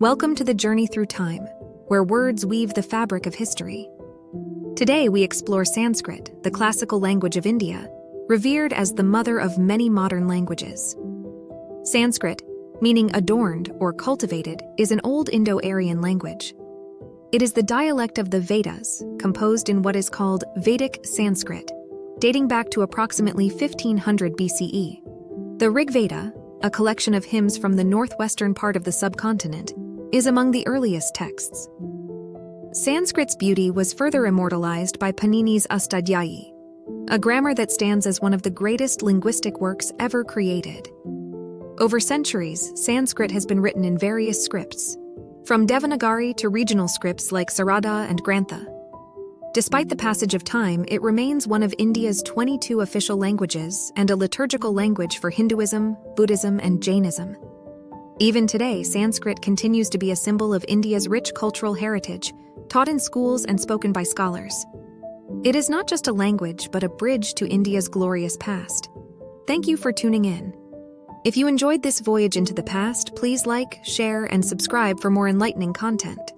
Welcome to the journey through time, where words weave the fabric of history. Today we explore Sanskrit, the classical language of India, revered as the mother of many modern languages. Sanskrit, meaning adorned or cultivated, is an old Indo-Aryan language. It is the dialect of the Vedas, composed in what is called Vedic Sanskrit, dating back to approximately 1500 BCE. The Rig Veda, a collection of hymns from the northwestern part of the subcontinent, is among the earliest texts. Sanskrit's beauty was further immortalized by Panini's Astadhyayi, a grammar that stands as one of the greatest linguistic works ever created. Over centuries, Sanskrit has been written in various scripts, from Devanagari to regional scripts like Sarada and Grantha. Despite the passage of time, it remains one of India's 22 official languages and a liturgical language for Hinduism, Buddhism, and Jainism. Even today, Sanskrit continues to be a symbol of India's rich cultural heritage, taught in schools and spoken by scholars. It is not just a language, but a bridge to India's glorious past. Thank you for tuning in. If you enjoyed this voyage into the past, please like, share, and subscribe for more enlightening content.